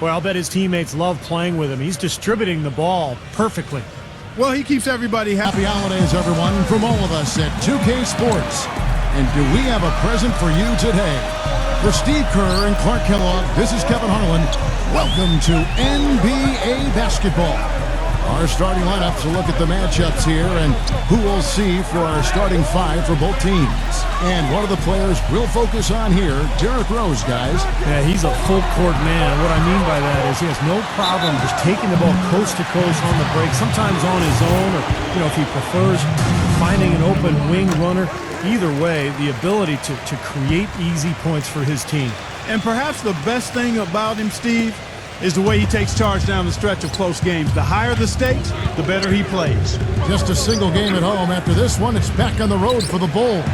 Well, I'll bet his teammates love playing with him. He's distributing the ball perfectly. Well, he keeps everybody happy. Happy holidays, everyone, from all of us at 2K Sports. And do we have a present for you today? For Steve Kerr and Clark Kellogg, this is Kevin Harlan. Welcome to NBA Basketball. Our starting lineups will look at the matchups here and who we'll see for our starting five for both teams. And one of the players we'll focus on here, Derrick Rose, guys. Yeah, he's a full court man. And what I mean by that is he has no problem just taking the ball coast to coast on the break, sometimes on his own, or if he prefers finding an open wing runner. Either way, the ability to create easy points for his team. And perhaps the best thing about him, Steve, is the way he takes charge down the stretch of close games. The higher the stakes, the better he plays. Just a single game at home. After this one, it's back on the road for the Bulls.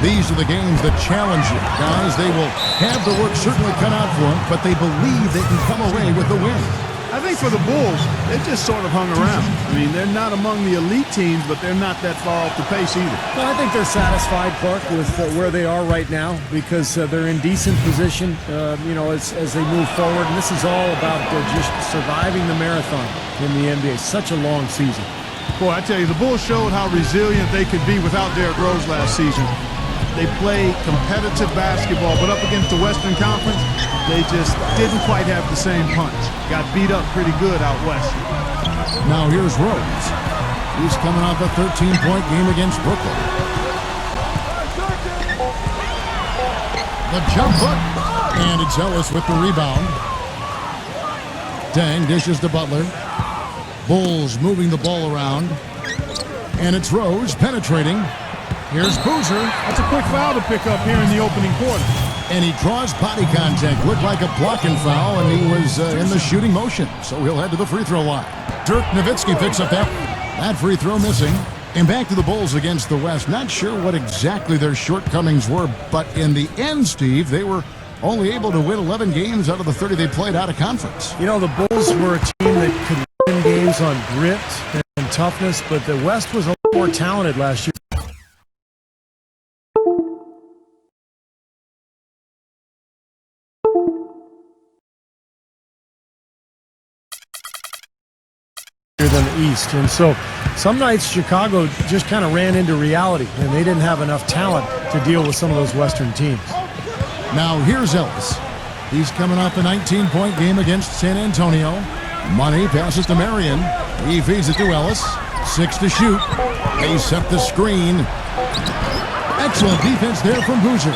These are the games that challenge you. Guys, they will have the work certainly cut out for them, but they believe they can come away with the win. I think for the Bulls, they just sort of hung around. I mean, they're not among the elite teams, but they're not that far off the pace either. Well, I think they're satisfied, Clark, with where they are right now because they're in decent position, as they move forward. And this is all about just surviving the marathon in the NBA. Such a long season. Boy, I tell you, the Bulls showed how resilient they could be without Derrick Rose last season. They played competitive basketball, but up against the Western Conference, they just didn't quite have the same punch. Got beat up pretty good out west. Now here's Rose. He's coming off a 13-point game against Brooklyn. The jump hook, and it's Ellis with the rebound. Dang dishes to Butler. Bulls moving the ball around. And it's Rose penetrating. Here's Boozer. That's a quick foul to pick up here in the opening quarter. And he draws body contact. Looked like a blocking foul, and he was in the shooting motion. So he'll head to the free throw line. Dirk Nowitzki picks up that free throw missing. And back to the Bulls against the West. Not sure what exactly their shortcomings were, but in the end, Steve, they were only able to win 11 games out of the 30 they played out of conference. The Bulls were a team that could win games on grit and toughness, but the West was a lot more talented last year. Than the East, and so some nights Chicago just kind of ran into reality and they didn't have enough talent to deal with some of those Western teams. Now here's Ellis. He's coming off a 19-point game against San Antonio. Money passes to Marion. He feeds it to Ellis. 6 to shoot. They set the screen. Excellent defense there from Boozer.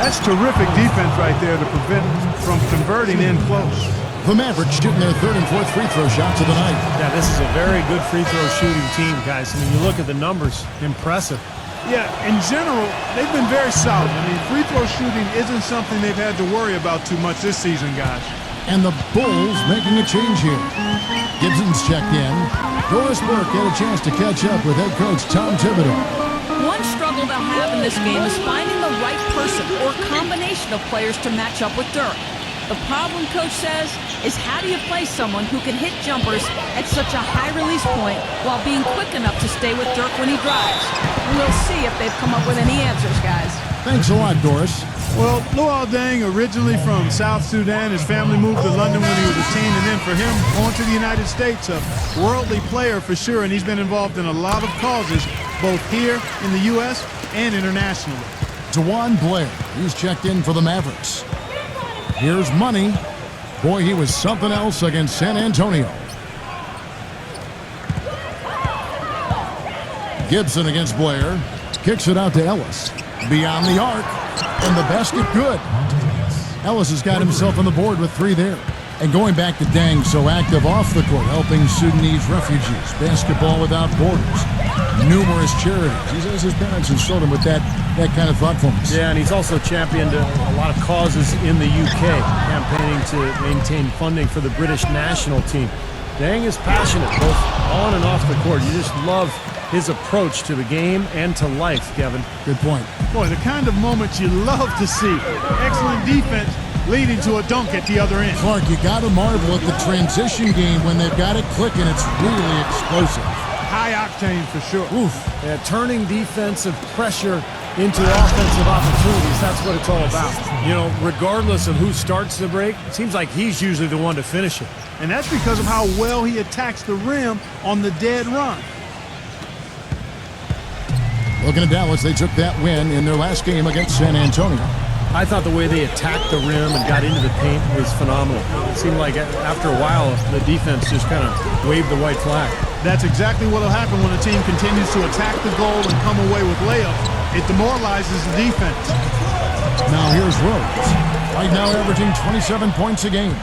That's terrific defense right there to prevent from converting in close. The Mavericks shooting their third and fourth free throw shots of the night. Yeah, this is a very good free throw shooting team, guys. I mean, you look at the numbers, impressive. Yeah, in general, they've been very solid. I mean, free throw shooting isn't something they've had to worry about too much this season, guys. And the Bulls making a change here. Gibson's checked in. Doris Burke had a chance to catch up with head coach Tom Thibodeau. One struggle they'll have in this game is finding the right person or combination of players to match up with Dirk. The problem, Coach says, is how do you play someone who can hit jumpers at such a high release point while being quick enough to stay with Dirk when he drives? We'll see if they've come up with any answers, guys. Thanks a lot, Doris. Well, Luol Deng, originally from South Sudan, his family moved to London when he was a teen, and then for him, going to the United States, a worldly player for sure, and he's been involved in a lot of causes, both here in the U.S. and internationally. DeJuan Blair, he's checked in for the Mavericks. Here's Money. Boy, he was something else against San Antonio. Gibson against Blair. Kicks it out to Ellis. Beyond the arc. And the basket good. Ellis has got himself on the board with 3 there. And going back to Deng, so active off the court, helping Sudanese refugees. Basketball Without Borders. Numerous charities. He says his parents instilled him with that kind of thoughtfulness. Yeah, and he's also championed a lot of causes in the UK, campaigning to maintain funding for the British national team. Deng is passionate, both on and off the court. You just love his approach to the game and to life, Kevin. Good point. Boy, the kind of moments you love to see. Excellent defense leading to a dunk at the other end. Clark, you got to marvel at the transition game when they've got it clicking. It's really explosive. High octane for sure. Oof. Yeah, turning defensive pressure into offensive opportunities. That's what it's all about. You know, regardless of who starts the break, it seems like he's usually the one to finish it. And that's because of how well he attacks the rim on the dead run. Looking at Dallas, they took that win in their last game against San Antonio. I thought the way they attacked the rim and got into the paint was phenomenal. It seemed like after a while, the defense just kind of waved the white flag. That's exactly what will happen when a team continues to attack the goal and come away with layups. It demoralizes the defense. Now here's Rose. Right now averaging 27 points a game.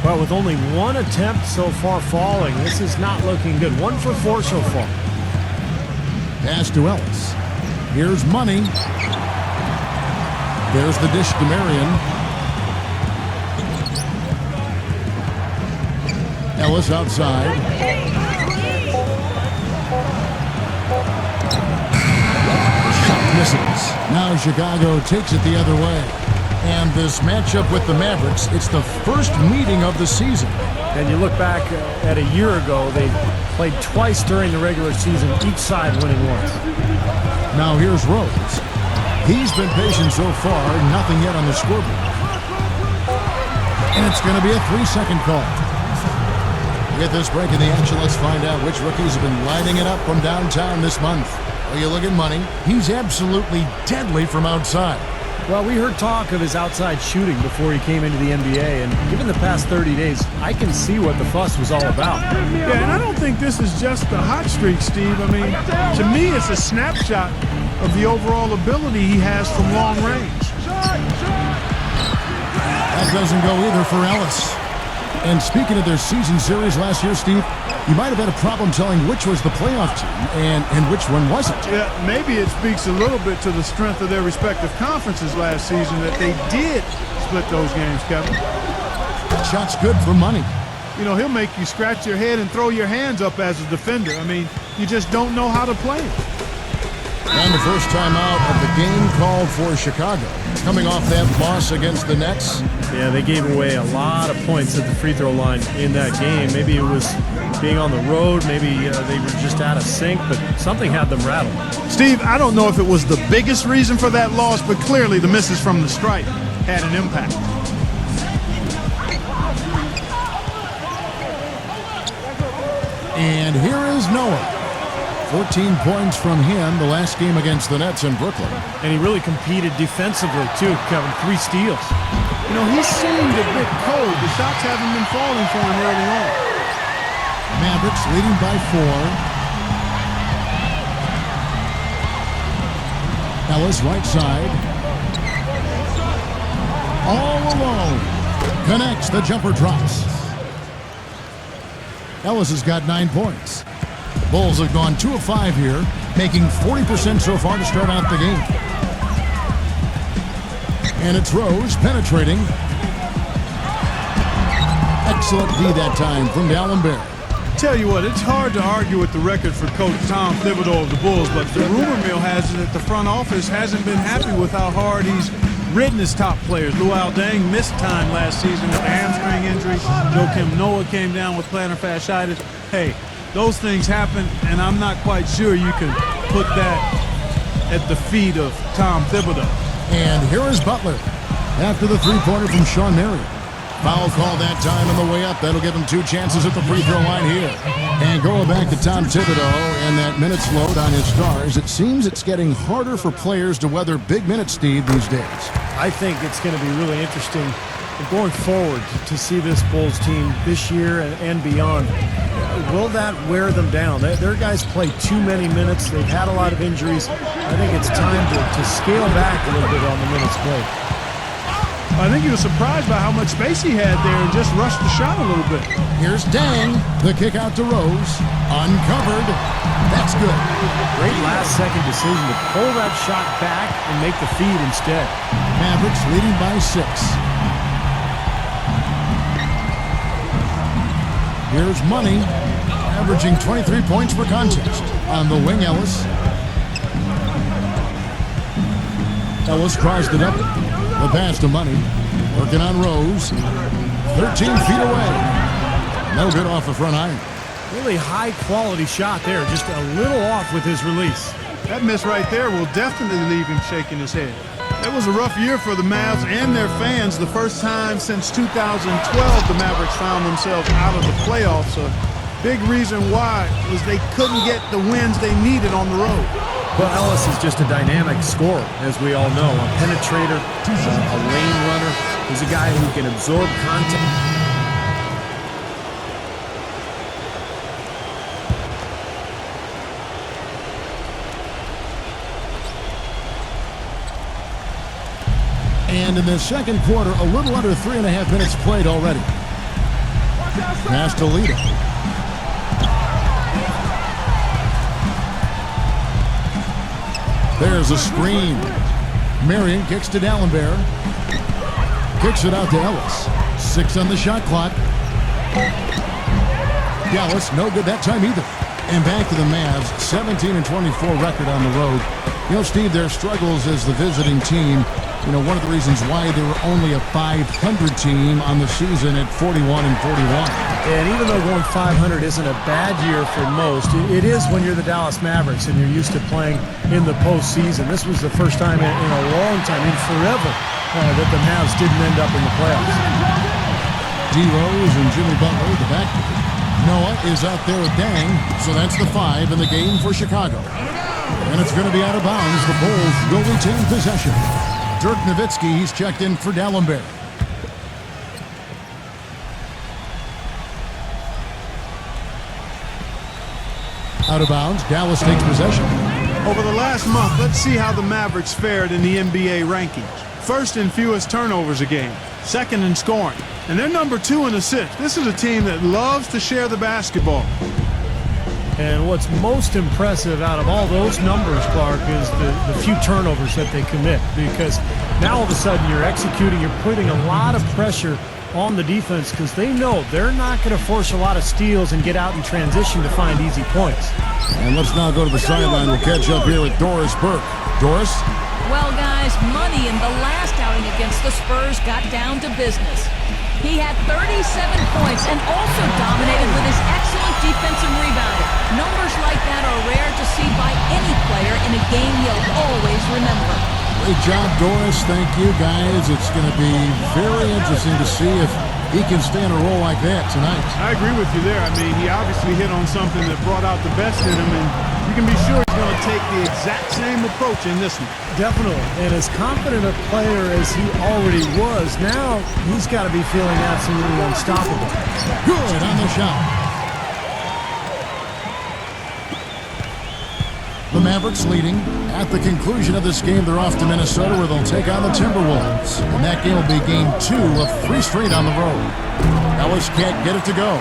But with only one attempt so far falling, this is not looking good. 1 for 4 so far. Pass to Ellis. Here's Money. There's the dish to Marion. Ellis outside. Shot misses. Now Chicago takes it the other way. And this matchup with the Mavericks, it's the first meeting of the season. And you look back at a year ago, they played twice during the regular season, each side winning once. Now here's Rose. He's been patient so far, nothing yet on the scoreboard. And it's going to be a 3-second call. To get this break in the action, let's find out which rookies have been lighting it up from downtown this month. Well, you look at Money. He's absolutely deadly from outside. Well, we heard talk of his outside shooting before he came into the NBA, and given the past 30 days, I can see what the fuss was all about. Yeah, and I don't think this is just the hot streak, Steve. I mean, to me, it's a snapshot of the overall ability he has from long range. That doesn't go either for Ellis. And speaking of their season series last year, Steve, you might have had a problem telling which was the playoff team and which one wasn't. Yeah, maybe it speaks a little bit to the strength of their respective conferences last season that they did split those games, Kevin. Shot's good for Money. You know, he'll make you scratch your head and throw your hands up as a defender. I mean, you just don't know how to play him. And the first time out of the game called for Chicago. Coming off that loss against the Nets. Yeah, they gave away a lot of points at the free throw line in that game. Maybe it was being on the road. Maybe they were just out of sync, but something had them rattled. Steve, I don't know if it was the biggest reason for that loss, but clearly the misses from the stripe had an impact. And here is Noah. 14 points from him the last game against the Nets in Brooklyn. And he really competed defensively, too, Kevin. 3 steals. You know, he seemed a bit cold. The shots haven't been falling for him early on. Mavericks leading by 4. Ellis right side. All alone. Connects, the jumper drops. Ellis has got 9 points. Bulls have gone 2 of 5 here, making 40% so far to start out the game. And it's Rose penetrating. Excellent D that time from Dallin Bear. Tell you what, it's hard to argue with the record for Coach Tom Thibodeau of the Bulls, but the rumor mill has it that the front office hasn't been happy with how hard he's ridden his top players. Luol Deng missed time last season with a hamstring injury. Joakim Noah came down with plantar fasciitis. Hey, those things happen, and I'm not quite sure you can put that at the feet of Tom Thibodeau. And here is Butler after the three-pointer from Sean Marion. Foul call that time on the way up. That'll give him 2 chances at the free throw line here. And going back to Tom Thibodeau and that minutes load on his stars, it seems it's getting harder for players to weather big minutes, Steve, these days. I think it's going to be really interesting going forward to see this Bulls team this year and beyond. Will that wear them down? Their guys play too many minutes. They've had a lot of injuries. I think it's time to scale back a little bit on the minutes played. I think he was surprised by how much space he had there and just rushed the shot a little bit. Here's Deng. The kick out to Rose. Uncovered. That's good. Great last-second decision to pull that shot back and make the feed instead. Mavericks leading by 6. Here's Money, averaging 23 points per contest. On the wing, Ellis. Ellis tries the double. The pass to Money. Working on Rose. 13 feet away. No good off the front iron. Really high-quality shot there. Just a little off with his release. That miss right there will definitely leave him shaking his head. It was a rough year for the Mavs and their fans. The first time since 2012 the Mavericks found themselves out of the playoffs. A big reason why was they couldn't get the wins they needed on the road. Well, Ellis is just a dynamic scorer, as we all know. A penetrator, a lane runner. He's a guy who can absorb contact. And in the second quarter, a little under 3.5 minutes played already. Pass to Lita. There's a screen. Marion kicks to D'Alembert. Kicks it out to Ellis. 6 on the shot clock. Dallas, no good that time either. And back to the Mavs, 17-24 record on the road. You know, Steve, their struggles as the visiting team, you know, one of the reasons why they were only a 500 team on the season at 41-41. And even though going 500 isn't a bad year for most, it is when you're the Dallas Mavericks and you're used to playing in the postseason. This was the first time in a long time, in forever, that the Mavs didn't end up in the playoffs. D-Rose and Jimmy Butler, the backcourt. Noah is out there with Dang, so that's the 5 in the game for Chicago. And it's going to be out of bounds. The Bulls will retain possession. Dirk Nowitzki, he's checked in for D'Alembert. Out of bounds, Dallas takes possession. Over the last month, let's see how the Mavericks fared in the NBA rankings. First in fewest turnovers a game, second in scoring, and they're number 2 in assists. This is a team that loves to share the basketball. And what's most impressive out of all those numbers, Clark, is the few turnovers that they commit. Because now all of a sudden you're executing, you're putting a lot of pressure on the defense because they know they're not going to force a lot of steals and get out in transition to find easy points. And let's now go to the sideline. We'll catch up here with Doris Burke. Doris? Well, guys, Money in the last outing against the Spurs got down to business. He had 37 points and also dominated with his excellent defensive rebounding. Numbers like that are rare to see by any player in a game he'll always remember. Great job, Doris. Thank you, guys. It's going to be very interesting to see if he can stay in a role like that tonight. I agree with you there. I mean, he obviously hit on something that brought out the best in him, and you can be sure he's going to take the exact same approach in this one. Definitely. And as confident a player as he already was, now he's got to be feeling absolutely unstoppable. Good on the shot. The Mavericks leading. At the conclusion of this game, they're off to Minnesota where they'll take on the Timberwolves. And that game will be game 2 of 3 straight on the road. Ellis can't get it to go.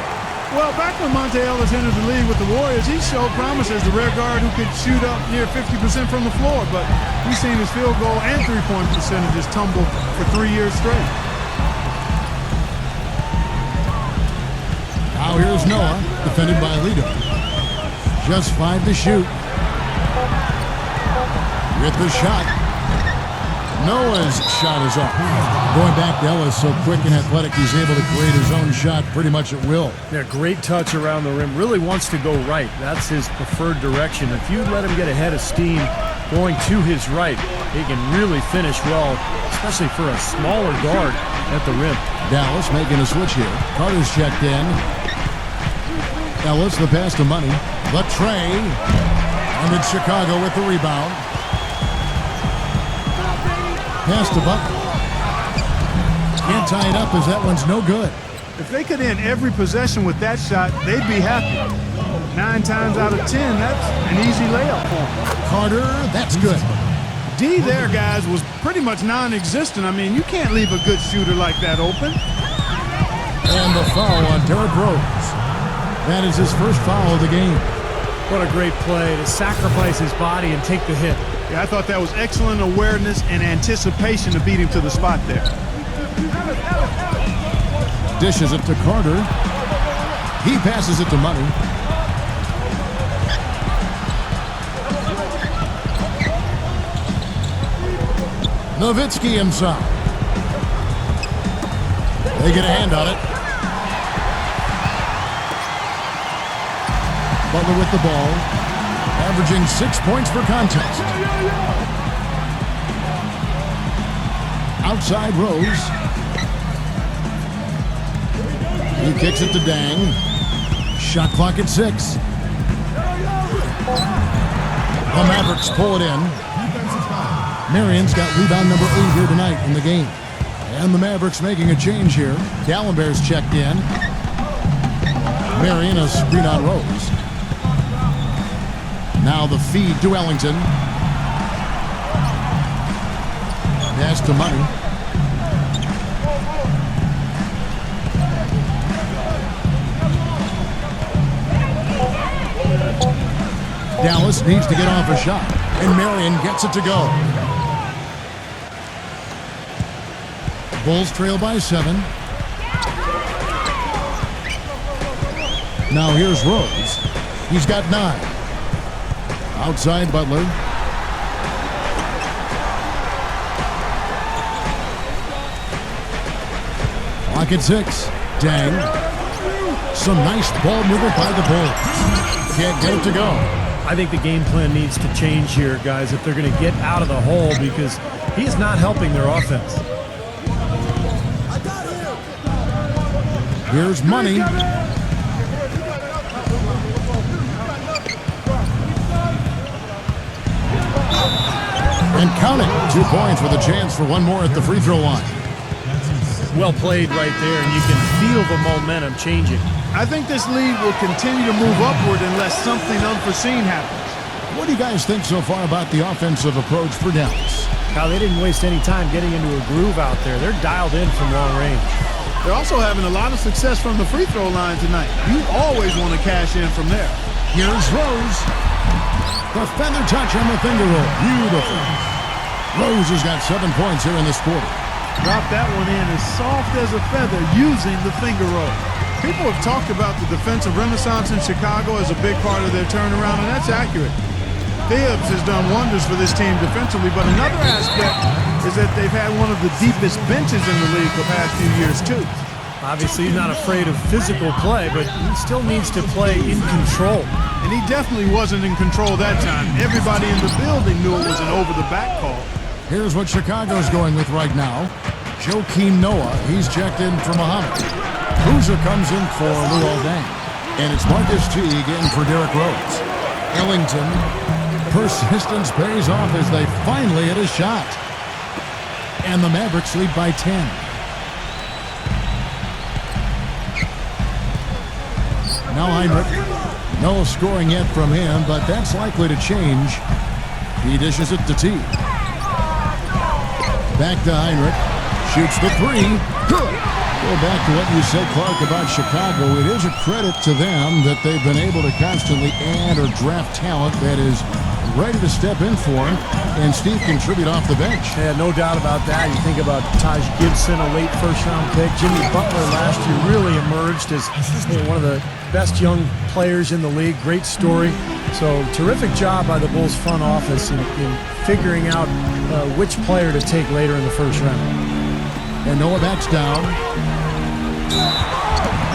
Well, back when Monte Ellis entered the league with the Warriors, he showed promise as the rear guard who could shoot up near 50% from the floor. But we've seen his field goal and three-point percentages tumble for 3 years straight. Now here's Noah, defended by Lito. Just 5 to shoot. With the shot. Noah's shot is off. Going back to Ellis, so quick and athletic, he's able to create his own shot pretty much at will. Yeah, great touch around the rim. Really wants to go right. That's his preferred direction. If you let him get ahead of steam going to his right, he can really finish well, especially for a smaller guard at the rim. Dallas making a switch here. Carter's checked in. Ellis, the pass to Money. The tray. And then Chicago with the rebound. Pass to Butler. Can't tie it up as that one's no good. If they could end every possession with that shot, they'd be happy. 9 times out of 10, that's an easy layup for them. Carter, that's good. D there, guys, was pretty much non-existent. I mean, you can't leave a good shooter like that open. And the foul on Derrick Rose. That is his first foul of the game. What a great play to sacrifice his body and take the hit. Yeah, I thought that was excellent awareness and anticipation to beat him to the spot there. Dishes it to Carter. He passes it to Money. Nowitzki himself. They get a hand on it. Butler with the ball. averaging 6 points per contest. Outside Rose. He kicks it to Dang. Shot clock at 6. The Mavericks pull it in. Marion's got rebound number 8 here tonight in the game. And the Mavericks making a change here. Dallenberg's checked in. Marion a screen on Rose. Now the feed to Ellington. Pass to Money. Dallas needs to get off a shot, and Marion gets it to go. Bulls trail by 7. Now here's Rose. He's got 9. Outside Butler. Clock at 6. Dang. Some nice ball movement by the Bulls. Can't get it to go. I think the game plan needs to change here, guys, if they're going to get out of the hole, because he's not helping their offense. Here's Money. And count it. 2 points with a chance for one more at the free throw line. Well played right there, and you can feel the momentum changing. I think this lead will continue to move upward unless something unforeseen happens. What do you guys think so far about the offensive approach for Dallas? Now, they didn't waste any time getting into a groove out there. They're dialed in from long range. They're also having a lot of success from the free throw line tonight. You always want to cash in from there. Here's Rose. The feather touch on the finger roll. Beautiful. Rose has got 7 points here in this quarter. Dropped that one in as soft as a feather using the finger roll. People have talked about the defensive renaissance in Chicago as a big part of their turnaround, and that's accurate. Thibs has done wonders for this team defensively, but another aspect is that they've had one of the deepest benches in the league the past few years, too. Obviously, he's not afraid of physical play, but he still needs to play in control. And he definitely wasn't in control that time. Everybody in the building knew it was an over-the-back call. Here's what Chicago's going with right now. Joakim Noah, he's checked in for Muhammad. Boozer comes in for Luol Deng. And it's Marcus Teague in for Derrick Rose. Ellington, persistence pays off as they finally hit a shot. And the Mavericks lead by 10. Now Heinrich. No scoring yet from him, but that's likely to change. He dishes it to Teague. Back to Heinrich. Shoots the 3. Good. Go back to what you said, Clark, about Chicago. It is a credit to them that they've been able to constantly add or draft talent that is ready to step in for him, and Steve contribute off the bench. Yeah, no doubt about that. You think about Taj Gibson, a late first-round pick. Jimmy Butler last year really emerged as one of the best young players in the league. Great story. So terrific job by the Bulls front office in figuring out which player to take later in the first round. And Noah backs down.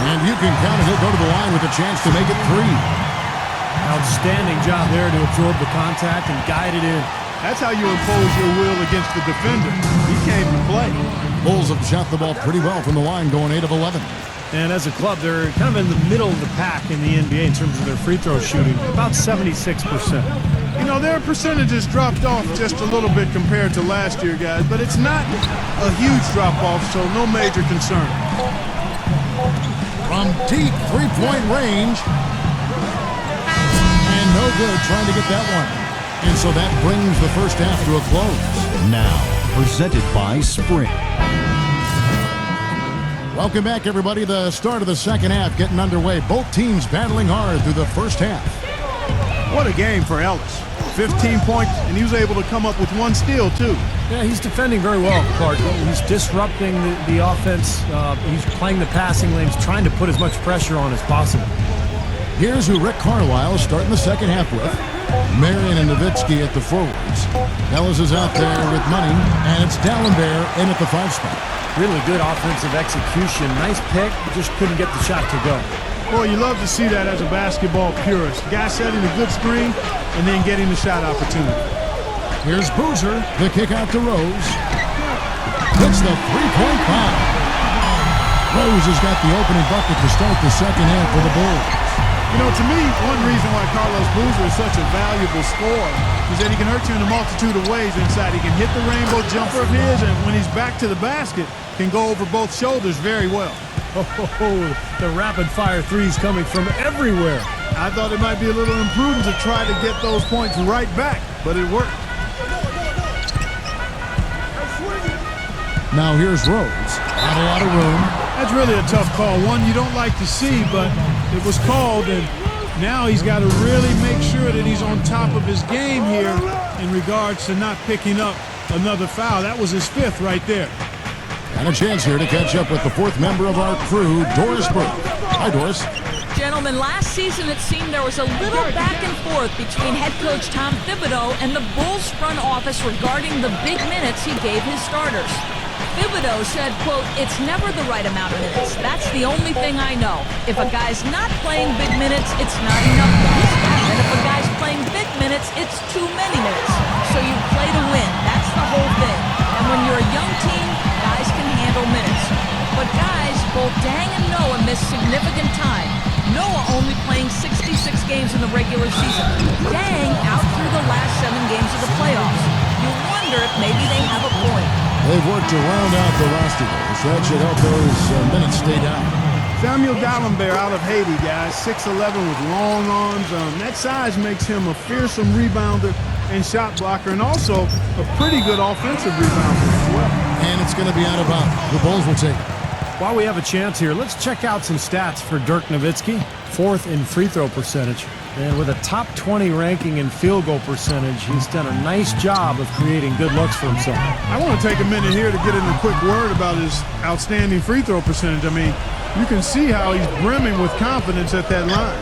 And you can count it. He'll go to the line with a chance to make it 3. Outstanding job there to absorb the contact and guide it in. That's how you impose your will against the defender. He came to play. Bulls have shot the ball pretty well from the line, going 8 of 11. And as a club, they're kind of in the middle of the pack in the NBA in terms of their free throw shooting, about 76%. You know, their percentages dropped off just a little bit compared to last year, guys, but it's not a huge drop-off, so no major concern. From deep three-point range. And no good trying to get that one. And so that brings the first half to a close. Now, presented by Sprint. Welcome back, everybody. The start of the second half getting underway. Both teams battling hard through the first half. What a game for Ellis. 15 points, and he was able to come up with 1 steal, too. Yeah, he's defending very well, Clark. He's disrupting the offense. He's playing the passing lanes, trying to put as much pressure on as possible. Here's who Rick Carlisle is starting the second half with. Marion and Nowitzki at the forwards. Ellis is out there with Money, and it's Dallenberg in at the 5 spot. Really good offensive execution. Nice pick, just couldn't get the shot to go. Boy, you love to see that as a basketball purist. Guy setting a good screen and then getting the shot opportunity. Here's Boozer. The kick out to Rose. Hits the three-point bomb. Rose has got the opening bucket to start the second half for the Bulls. You know, to me, one reason why Carlos Boozer is such a valuable scorer is that he can hurt you in a multitude of ways inside. He can hit the rainbow jumper of his, and when he's back to the basket, can go over both shoulders very well. Oh, the rapid-fire threes coming from everywhere. I thought it might be a little imprudent to try to get those points right back, but it worked. Now here's Rose. Not a lot of room. That's really a tough call. One you don't like to see, but it was called, and now he's got to really make sure that he's on top of his game here in regards to not picking up another foul. That was his fifth right there. And a chance here to catch up with the fourth member of our crew, Doris Burke. Hi, Doris. Gentlemen, last season it seemed there was a little back and forth between head coach Tom Thibodeau and the Bulls front office regarding the big minutes he gave his starters. Thibodeau said, quote, "It's never the right amount of minutes. That's the only thing I know. If a guy's not playing big minutes, it's not enough minutes. And if a guy's playing big minutes, it's too many minutes. So you play to win. That's the whole thing. And when you're a young team, guys can handle minutes. But guys, both Dang and Noah missed significant time. Noah only playing 66 games in the regular season. Dang out through the last 7 games of the playoffs. You wonder if maybe they have a point." They've worked to round out the roster, so that should help those minutes stay down. Samuel Dalembert out of Haiti, guys. 6'11" with long arms. That size makes him a fearsome rebounder and shot blocker, and also a pretty good offensive rebounder as well. And it's going to be out of bounds. The Bulls will take it. While we have a chance here, let's check out some stats for Dirk Nowitzki. 4th in free throw percentage. And with a top 20 ranking in field goal percentage, he's done a nice job of creating good looks for himself. I want to take a minute here to get in a quick word about his outstanding free throw percentage. I mean, you can see how he's brimming with confidence at that line.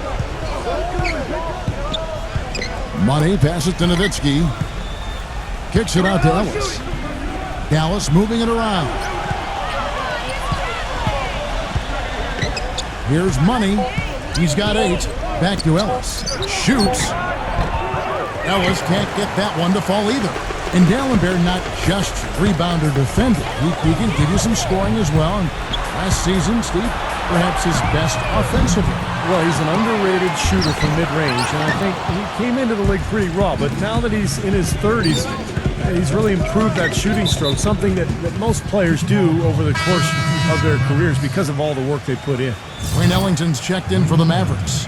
Money passes to Nowitzki. Kicks it out to Ellis. Dallas moving it around. Here's Money. He's got 8. Back to Ellis. Shoots. Ellis can't get that one to fall either. And Dalembert not just rebounder defender. He can give you some scoring as well. And last season, Steve, perhaps his best offensively. Well, he's an underrated shooter from mid-range, and I think he came into the league pretty raw. But now that he's in his 30s, he's really improved that shooting stroke, something that most players do over the course of their careers because of all the work they put in. Wayne Ellington's checked in for the Mavericks.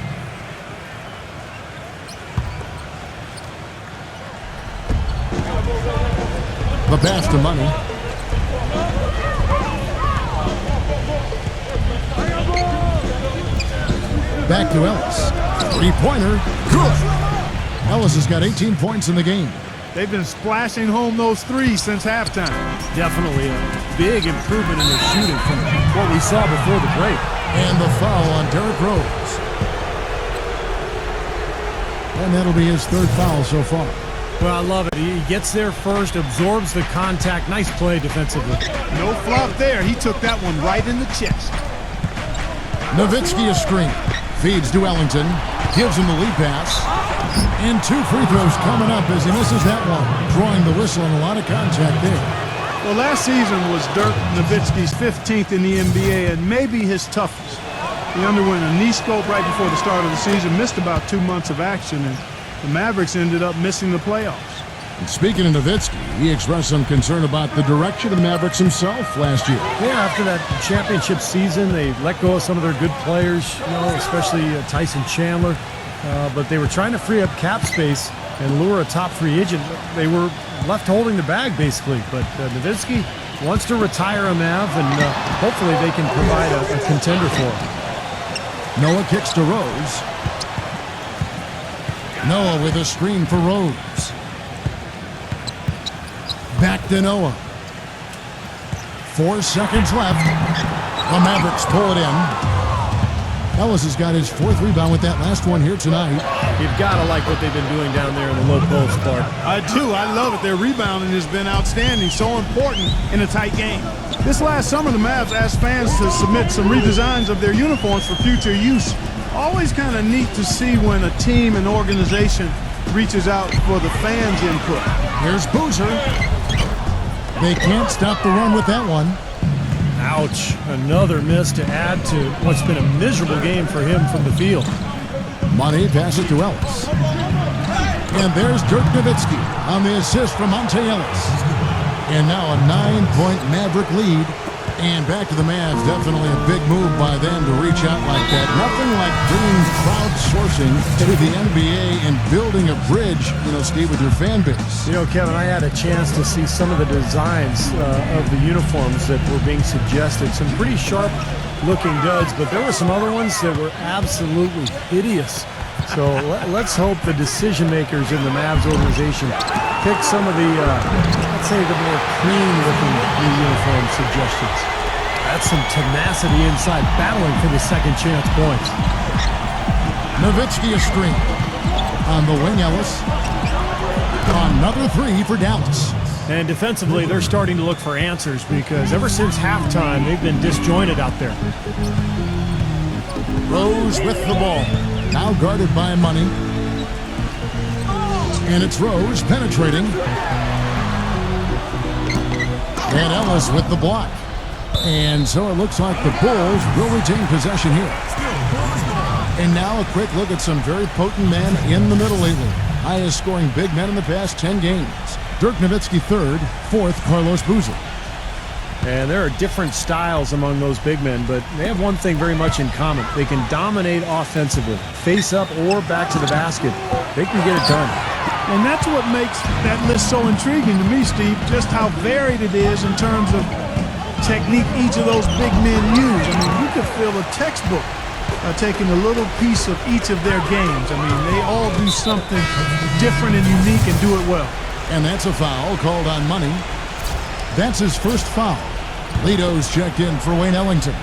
The pass to Money. Back to Ellis. Three-pointer. Good. Ellis has got 18 points in the game. They've been splashing home those threes since halftime. Definitely a big improvement in their shooting from what we saw before the break. And the foul on Derrick Rose. And that'll be his 3rd foul so far. Well, I love it. He gets there first, absorbs the contact. Nice play defensively. No flop there. He took that one right in the chest. Nowitzki a screen. Feeds to Ellington. Gives him the lead pass. And 2 free throws coming up as he misses that one. Drawing the whistle and a lot of contact there. Well, last season was Dirk Nowitzki's 15th in the NBA and maybe his toughest. He underwent a knee scope right before the start of the season, missed about 2 months of action, and the Mavericks ended up missing the playoffs. And speaking of Nowitzki, he expressed some concern about the direction of the Mavericks himself last year. Yeah, after that championship season, they let go of some of their good players, especially Tyson Chandler. But they were trying to free up cap space and lure a top free agent. They were left holding the bag, basically. But Nowitzki wants to retire a Mav, and hopefully they can provide a contender for him. Noah kicks to Rose. Noah with a screen for Rose. Back to Noah. 4 seconds left. The Mavericks pull it in. Ellis has got his 4th rebound with that last one here tonight. You've got to like what they've been doing down there in the low post, Clark. I do. I love it. Their rebounding has been outstanding, so important in a tight game. This last summer, the Mavs asked fans to submit some redesigns of their uniforms for future use. Always kind of neat to see when a team and organization reaches out for the fans' input. Here's Boozer. They can't stop the run with that one. Ouch. Another miss to add to what's been a miserable game for him from the field. Money passes to Ellis. And there's Dirk Nowitzki on the assist from Monte Ellis. And now a 9-point Maverick lead. And back to the Mavs. Definitely a big move by them to reach out like that. Nothing like bringing crowdsourcing to the NBA and building a bridge, Steve, with your fan base. Kevin, I had a chance to see some of the designs of the uniforms that were being suggested. Some pretty sharp-looking duds, but there were some other ones that were absolutely hideous. So let's hope the decision-makers in the Mavs organization pick some of the, let's say, the more clean-looking new uniform suggestions. That's some tenacity inside, battling for the second chance points. Nowitzki a screen. On the wing, Ellis. Another 3 for Dallas. And defensively, they're starting to look for answers because ever since halftime, they've been disjointed out there. Rose with the ball. Now guarded by Money. And it's Rose penetrating. And Ellis with the block. And so it looks like the Bulls will retain possession here. And now a quick look at some very potent men in the middle lately. Highest scoring big men in the past 10 games. Dirk Nowitzki 3rd, 4th Carlos Boozer. And there are different styles among those big men, but they have one thing very much in common. They can dominate offensively, face up or back to the basket. They can get it done. And that's what makes that list so intriguing to me, Steve, just how varied it is in terms of technique each of those big men use. I mean, you could fill a textbook taking a little piece of each of their games. I mean, they all do something different and unique and do it well. And that's a foul called on Money. That's his first foul. Lito's checked in for Wayne Ellington.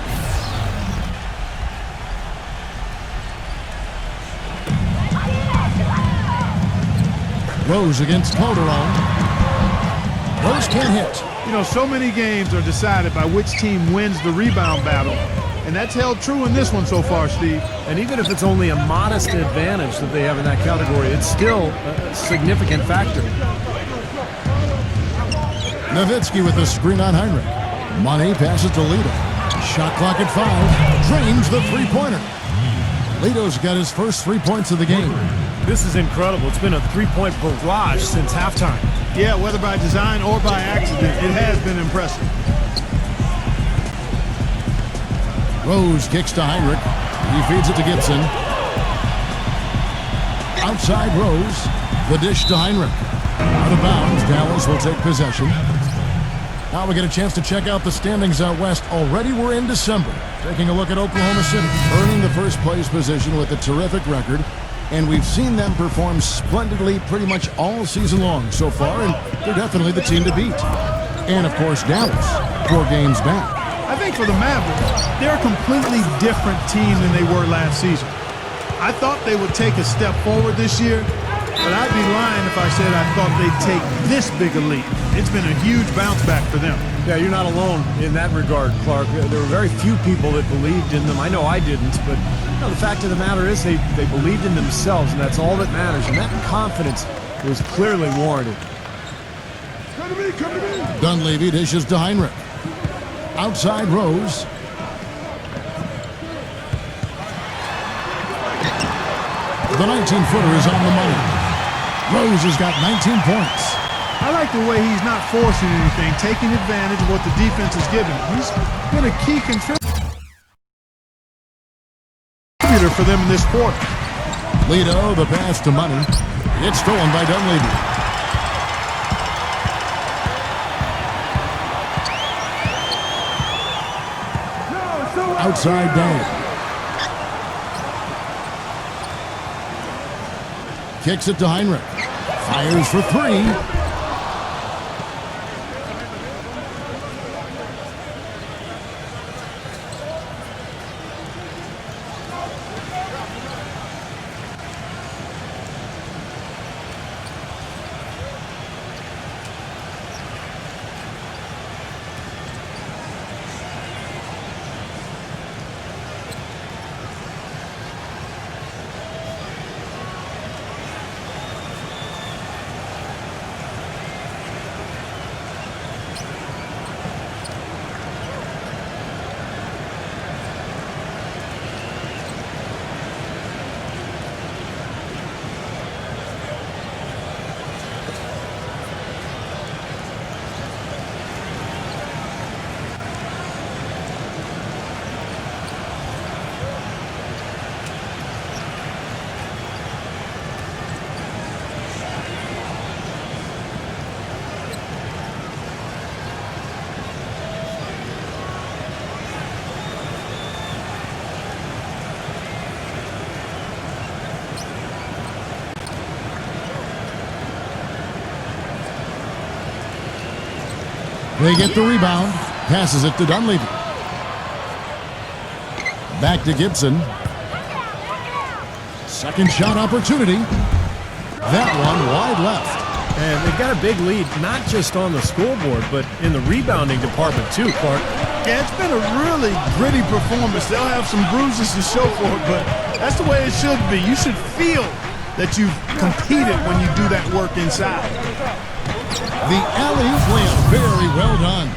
Rose against Calderon. Rose can't hit. So many games are decided by which team wins the rebound battle. And that's held true in this one so far, Steve. And even if it's only a modest advantage that they have in that category, it's still a significant factor. Nowitzki with the screen on Heinrich. Money passes to Lito. Shot clock at 5. Drains the three-pointer. Lito's got his first 3 points of the game. This is incredible. It's been a three-point barrage since halftime. Yeah, whether by design or by accident, it has been impressive. Rose kicks to Heinrich. He feeds it to Gibson. Outside Rose. The dish to Heinrich. Out of bounds. Dallas will take possession. Now we get a chance to check out the standings out west. Already we're in December. Taking a look at Oklahoma City, earning the first place position with a terrific record. And we've seen them perform splendidly pretty much all season long so far, and they're definitely the team to beat. And, of course, Dallas, 4 games back. I think for the Mavericks, they're a completely different team than they were last season. I thought they would take a step forward this year, but I'd be lying if I said I thought they'd take this big a leap. It's been a huge bounce back for them. Yeah, you're not alone in that regard, Clark. There were very few people that believed in them. I know I didn't, but the fact of the matter is they believed in themselves, and that's all that matters. And that confidence was clearly warranted. Come to me, come to me. Dunleavy dishes to Heinrich. Outside Rose. The 19-footer is on the money. Rose has got 19 points. I like the way he's not forcing anything, taking advantage of what the defense is giving him. He's been a key contributor for them in this quarter. Lito, the pass to Money. It's stolen by Dunleavy. Outside Dan. Kicks it to Heinrich. Fires for 3. They get the rebound. Passes it to Dunleavy. Back to Gibson. Second shot opportunity. That one wide left. And they've got a big lead, not just on the scoreboard, but in the rebounding department too, Clark. Yeah, it's been a really gritty performance. They'll have some bruises to show for it, but that's the way it should be. You should feel that you've competed when you do that work inside. The alley-oop layup, very well done.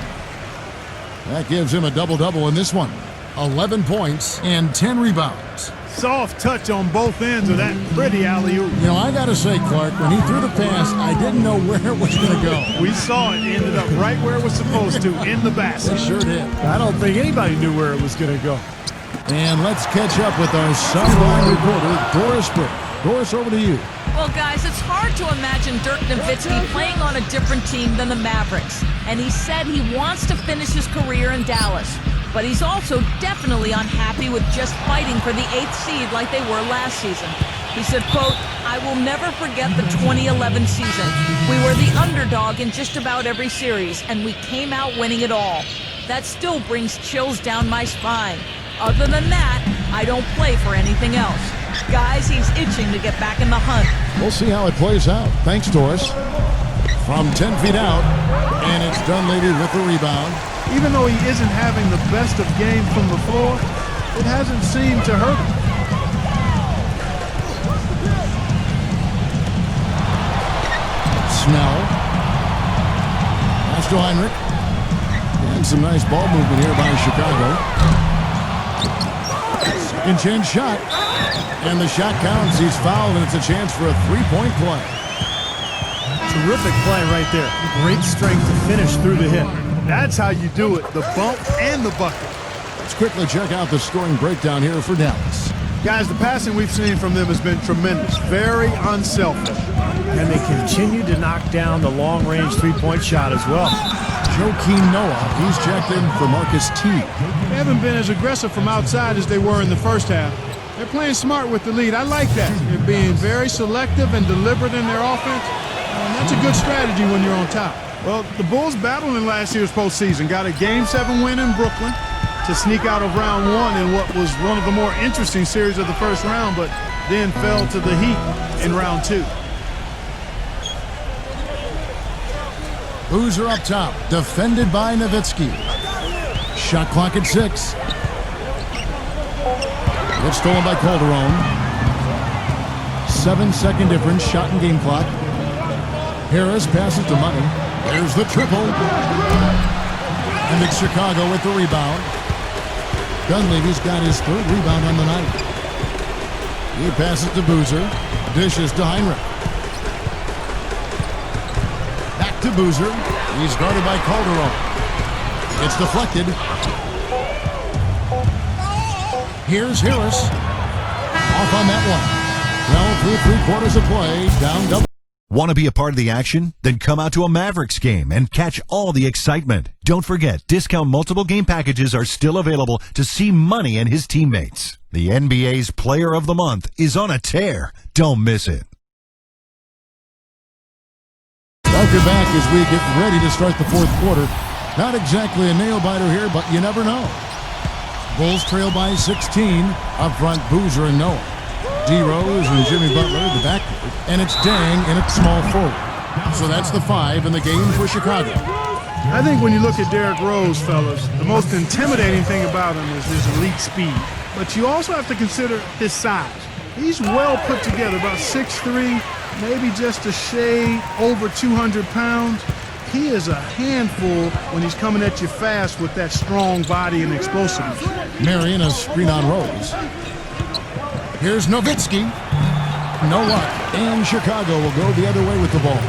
That gives him a double-double in this one. 11 points and 10 rebounds. Soft touch on both ends of that pretty alley-oop. You know, I got to say, Clark, when he threw the pass, I didn't know where it was going to go. We saw it. It ended up right where it was supposed to, in the basket. It sure did. I don't think anybody knew where it was going to go. And let's catch up with our sideline reporter, Doris Brick. Doris, over to you. Well, guys, it's hard to imagine Dirk Nowitzki playing on a different team than the Mavericks. And he said he wants to finish his career in Dallas. But he's also definitely unhappy with just fighting for the 8th seed like they were last season. He said, quote, "I will never forget the 2011 season. We were the underdog in just about every series, and we came out winning it all. That still brings chills down my spine. Other than that, I don't play for anything else." Guys, he's itching to get back in the hunt. We'll see how it plays out. Thanks, Doris. From 10 feet out, and it's Dunleavy with the rebound. Even though he isn't having the best of games from the floor, it hasn't seemed to hurt him. Snell. Pass to Heinrich. And some nice ball movement here by Chicago. Second chance shot. And the shot counts. He's fouled, and it's a chance for a three-point play. Terrific play right there. Great strength to finish through the hit. That's how you do it, the bump and the bucket. Let's quickly check out the scoring breakdown here for Dallas. Guys, the passing we've seen from them has been tremendous. Very unselfish. And they continue to knock down the long-range three-point shot as well. Joakim Noah, he's checked in for Marcus T. They haven't been as aggressive from outside as they were in the first half. They're playing smart with the lead. I like that. They're being very selective and deliberate in their offense. And that's a good strategy when you're on top. Well, the Bulls battled in last year's postseason. Got a Game 7 win in Brooklyn to sneak out of round one in what was one of the more interesting series of the first round, but then fell to the Heat in round two. Boozer up top, defended by Nowitzki. Shot clock at 6. It's stolen by Calderon. 7-second difference, shot and game clock. Harris passes to Money. There's the triple. And it's Chicago with the rebound. Dunleavy's got his third rebound on the night. He passes to Boozer. Dishes to Heinrich. Back to Boozer. He's guarded by Calderon. It's deflected. Here's Harris. Off on that one. Well, through 3/4 of play. Down double. Want to be a part of the action? Then come out to a Mavericks game and catch all the excitement. Don't forget, discount multiple game packages are still available to see Money and his teammates. The NBA's Player of the Month is on a tear. Don't miss it. Welcome back as we get ready to start the fourth quarter. Not exactly a nail-biter here, but you never know. Bulls trail by 16. Up front, Boozer and Noah. D. Rose and Jimmy Butler, the backcourt. And it's Dang in at small forward. So that's the 5 in the game for Chicago. I think when you look at Derrick Rose, fellas, the most intimidating thing about him is his elite speed. But you also have to consider his size. He's well put together, about 6'3", maybe just a shade over 200 pounds. He is a handful when he's coming at you fast with that strong body and explosiveness. Marion a screen on Rose. Here's Nowitzki. No luck. And Chicago will go the other way with the ball.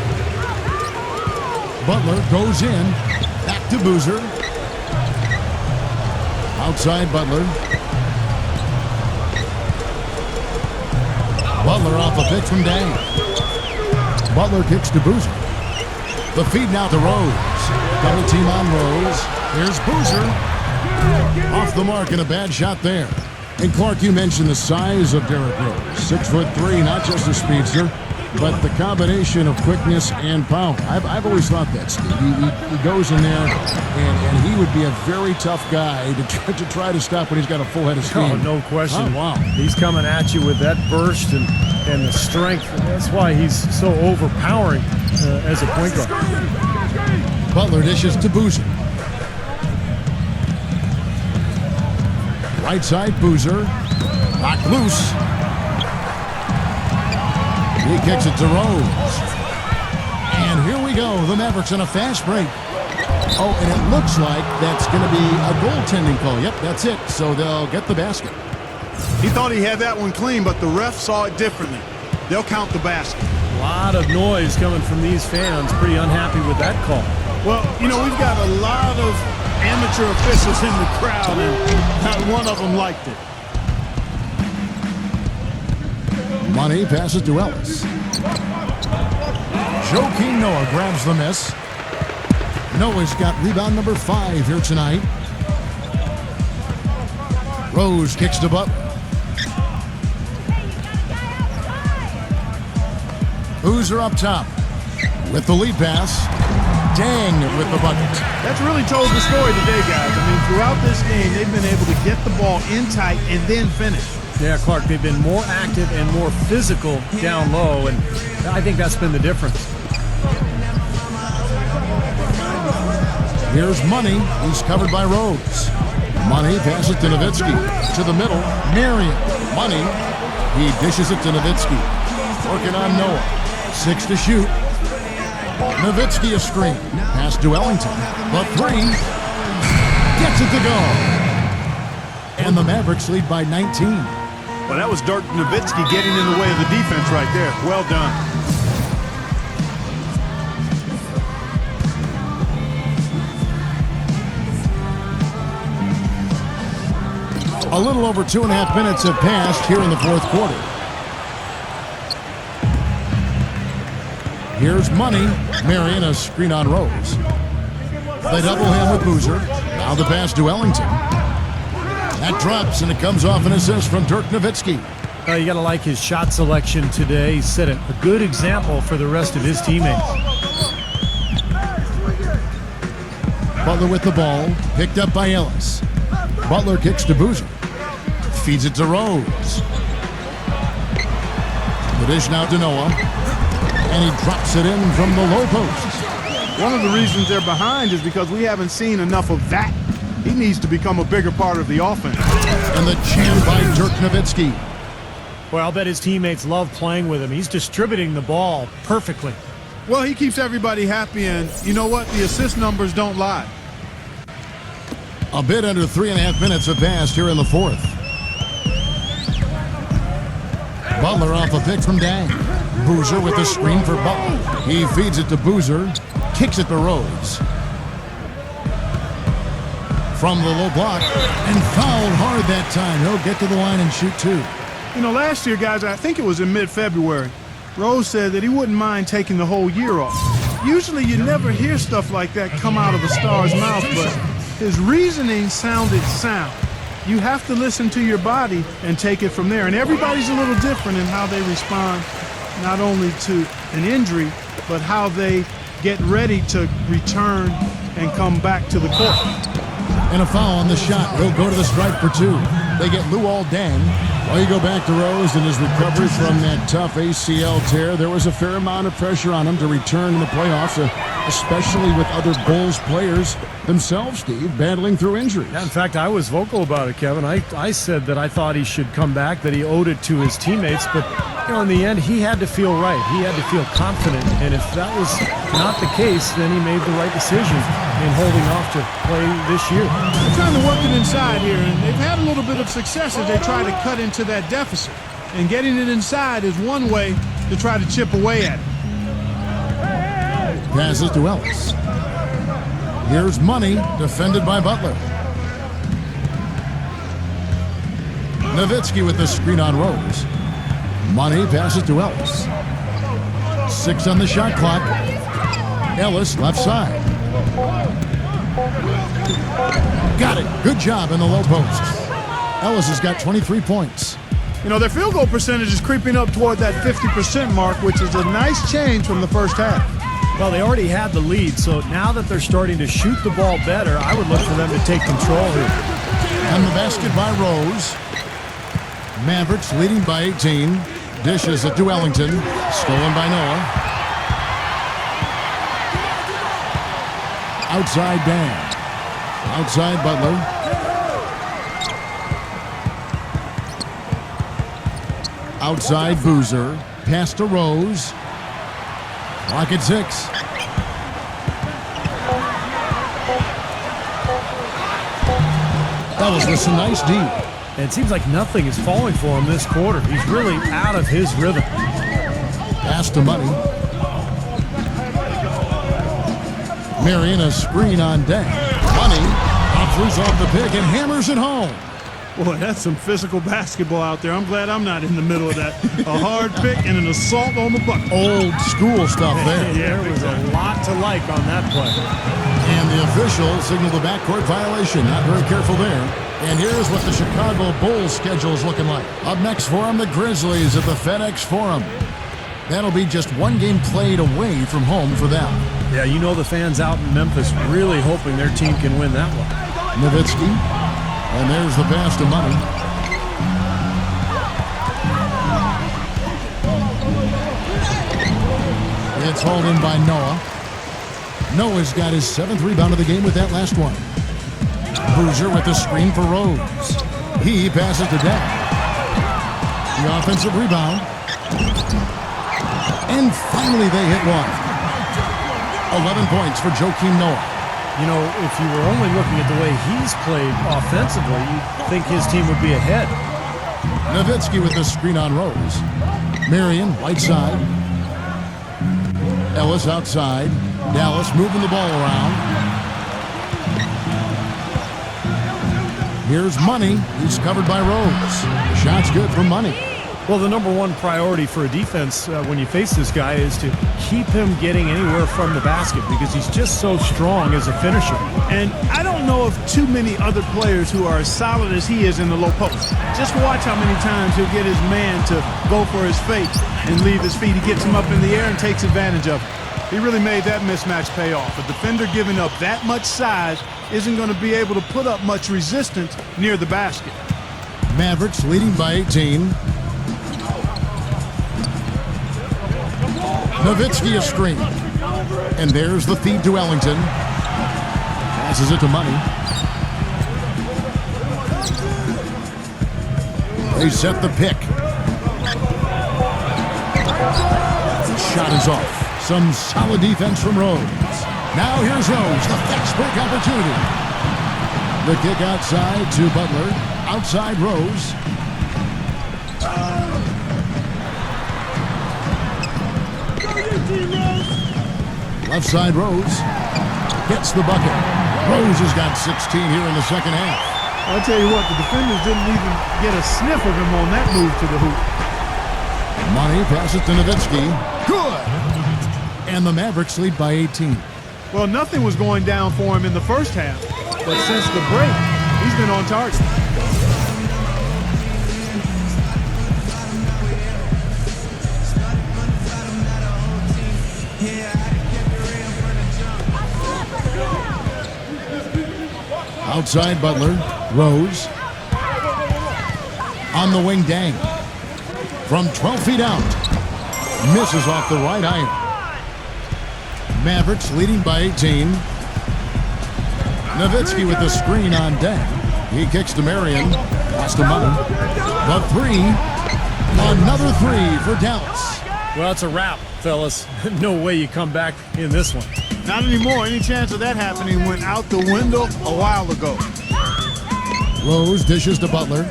Butler goes in. Back to Boozer. Outside Butler. Butler off a pick from Dang. Butler kicks to Boozer. The feed now to Rose. Double team on Rose. Here's Boozer. Off the mark and a bad shot there. And Clark, you mentioned the size of Derrick Rose. 6'3", not just a speedster, but the combination of quickness and power, I've always thought that, Steve. He goes in there, and he would be a very tough guy to try to stop when he's got a full head of steam. Oh, no question. Oh, wow. He's coming at you with that burst and the strength. That's why he's so overpowering as a point guard. Butler dishes to Boozer. Right side, Boozer. Knocked loose. He kicks it to Rose. And here we go. The Mavericks on a fast break. Oh, and it looks like that's going to be a goaltending call. Yep, that's it. So they'll get the basket. He thought he had that one clean, but the ref saw it differently. They'll count the basket. A lot of noise coming from these fans. Pretty unhappy with that call. Well, you know, we've got a lot of amateur officials in the crowd, and not one of them liked it. Money passes to Ellis. Joakim Noah grabs the miss. Noah's got rebound number 5 here tonight. Rose kicks to Butler. Boozer up top with the lead pass. Dang with the bucket. That's really told the story today, guys. I mean, throughout this game, they've been able to get the ball in tight and then finish. Yeah, Clark, they've been more active and more physical down low, and I think that's been the difference. Here's Money. He's covered by Rose. Money passes to Nowitzki. To the middle. Marion. Money. He dishes it to Nowitzki. Working on Noah. 6 to shoot. Nowitzki a screen. Pass to Ellington. The 3. Gets it to go. And the Mavericks lead by 19. Well, that was Dirk Nowitzki getting in the way of the defense right there. Well done. A little over 2.5 minutes have passed here in the fourth quarter. Here's Money. Marion a screen on Rose. They double him with Boozer. Now the pass to Ellington. That drops, and it comes off an assist from Dirk Nowitzki. You got to like his shot selection today. He set a good example for the rest of his teammates. Butler with the ball, picked up by Ellis. Butler kicks to Boozer. Feeds it to Rose. The dish now to Noah. And he drops it in from the low post. One of the reasons they're behind is because we haven't seen enough of that. He needs to become a bigger part of the offense. And the jam by Dirk Nowitzki. Well, I'll bet his teammates love playing with him. He's distributing the ball perfectly. Well, he keeps everybody happy, and you know what? The assist numbers don't lie. A bit under 3.5 minutes have passed here in the fourth. Butler off a pick from Dang. Boozer with the screen for Butler. He feeds it to Boozer. Kicks it to Rose. From the low block. And fouled hard that time. He'll get to the line and shoot 2. You know, last year, guys, I think it was in mid-February, Rose said that he wouldn't mind taking the whole year off. Usually you never hear stuff like that come out of a star's mouth, but his reasoning sounded sound. You have to listen to your body and take it from there. And everybody's a little different in how they respond, not only to an injury, but how they get ready to return and come back to the court. And a foul on the shot. He'll go to the stripe for 2. They get Luol Deng. Well, you go back to Rose and his recovery from that tough ACL tear. There was a fair amount of pressure on him to return in the playoffs, especially with other Bulls players themselves, Steve, battling through injuries. Yeah, in fact, I was vocal about it, Kevin. I said that I thought he should come back, that he owed it to his teammates, but in the end, he had to feel right. He had to feel confident, and if that was not the case, then he made the right decision in holding off to play this year. They're trying to work it inside here, and they've had a little bit of success as they try to cut into that deficit. And getting it inside is one way to try to chip away at it. Passes to Ellis. Here's Money, defended by Butler. Nowitzki with the screen on Rose. Money passes to Ellis. 6 on the shot clock. Ellis left side. Got it. Good job in the low post. Ellis has got 23 points. You know, their field goal percentage is creeping up toward that 50% mark, which is a nice change from the first half. Well, they already had the lead, so now that they're starting to shoot the ball better, I would look for them to take control here. And the basket by Rose. Mavericks leading by 18. Dishes it to Ellington. Stolen by Noah. Outside Dan. Outside Butler. Outside Boozer. Pass to Rose. Clock at 6. That was just a nice deep. And it seems like nothing is falling for him this quarter. He's really out of his rhythm. Pass to Money. Marion a screen on deck. Money offers off the pick and hammers it home. Boy, that's some physical basketball out there. I'm glad I'm not in the middle of that. A hard pick and an assault on the bucket. Old school stuff there. Yeah, there was a lot to like on that play. And the official signaled the backcourt violation. Not very careful there. And here's what the Chicago Bulls schedule is looking like. Up next for them, the Grizzlies at the FedEx Forum. That'll be just one game played away from home for them. Yeah, you know the fans out in Memphis really hoping their team can win that one. Nowitzki. And there's the pass to Money. It's hauled in by Noah. Noah's got his 7th rebound of the game with that last one. Boozer with the screen for Rose. He passes to Derrick. The offensive rebound. And finally they hit one. 11 points for Joakim Noah. You know, if you were only looking at the way he's played offensively, you'd think his team would be ahead. Nowitzki with the screen on Rose. Marion, right side. Ellis outside. Dallas moving the ball around. Here's Money. He's covered by Rose. Shot's good for Money. Well, the number one priority for a defense when you face this guy is to keep him getting anywhere from the basket because he's just so strong as a finisher. And I don't know of too many other players who are as solid as he is in the low post. Just watch how many times he'll get his man to go for his fake and leave his feet. He gets him up in the air and takes advantage of it. He really made that mismatch pay off. A defender giving up that much size isn't going to be able to put up much resistance near the basket. Mavericks leading by 18. Nowitzki a screen. And there's the feed to Ellington. Passes it to Money. They set the pick. Shot is off. Some solid defense from Rose. Now here's Rose, the fast break opportunity. The kick outside to Butler. Outside Rose. Left side Rose. Gets the bucket. Rose has got 16 here in the second half. I'll tell you what, the defenders didn't even get a sniff of him on that move to the hoop. Money passes to Nowitzki. Good! And the Mavericks lead by 18. Well, nothing was going down for him in the first half, but since the break, he's been on target. Outside Butler. Rose. On the wing, Dang. From 12 feet out. Misses off the right iron. Mavericks leading by 18. Nowitzki with the screen on deck. He kicks to Marion. Pass to Money. The three. Another three for Dallas. Well, it's a wrap, fellas. No way you come back in this one. Not anymore. Any chance of that happening went out the window a while ago. Rose dishes to Butler.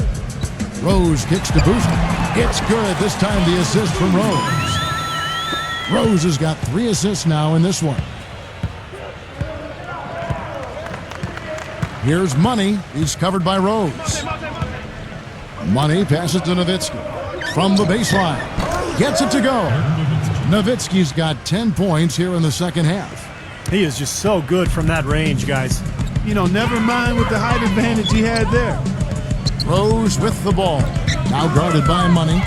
Rose kicks to Boozer. It's good. This time the assist from Rose. Rose has got 3 assists now in this one. Here's Money. He's covered by Rose. Money passes to Nowitzki. From the baseline. Gets it to go. Nowitzki's got 10 points here in the second half. He is just so good from that range, guys. You know, never mind with the height advantage he had there. Rose with the ball. Now guarded by Money.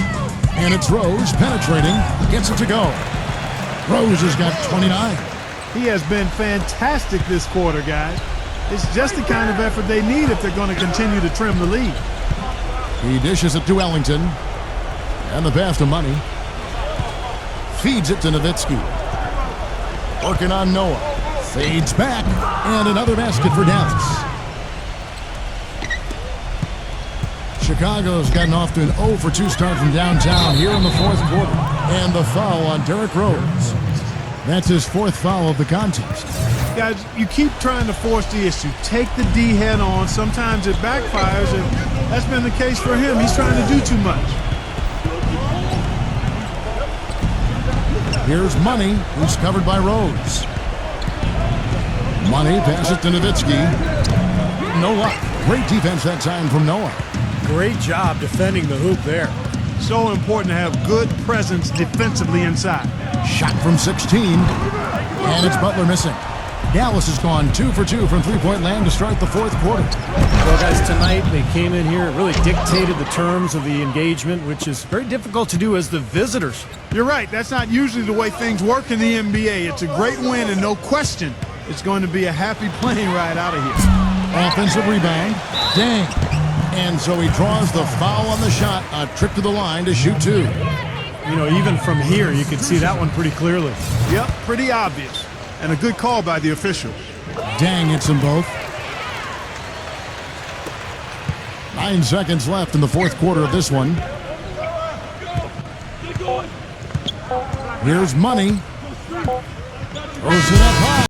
And it's Rose penetrating. Gets it to go. Rose has got 29. He has been fantastic this quarter, guys. It's just the kind of effort they need if they're going to continue to trim the lead. He dishes it to Ellington. And the pass to Money. Feeds it to Nowitzki. Working on Noah. Fades back. And another basket for Dallas. Chicago's gotten off to an 0 for 2 start from downtown here in the fourth quarter. And the foul on Derrick Rose. That's his 4th foul of the contest. Guys, you keep trying to force the issue. Take the D head on. Sometimes it backfires, and that's been the case for him. He's trying to do too much. Here's Money, who's covered by Rose. Money passes to Nowitzki. No luck. Great defense that time from Noah. Great job defending the hoop there. So important to have good presence defensively inside. Shot from 16. And it's Butler missing. Dallas has gone 2 for 2 from three-point land to start the fourth quarter. Well, guys, tonight they came in here and really dictated the terms of the engagement, which is very difficult to do as the visitors. You're right. That's not usually the way things work in the NBA. It's a great win, and no question, it's going to be a happy plane ride out of here. Offensive rebound. Dang. And so he draws the foul on the shot. A trip to the line to shoot 2. You know, even from here, you can see that one pretty clearly. Yep, pretty obvious. And a good call by the officials. Dang hits them both. 9 seconds left in the fourth quarter of this one. Here's Money. Throws it up high.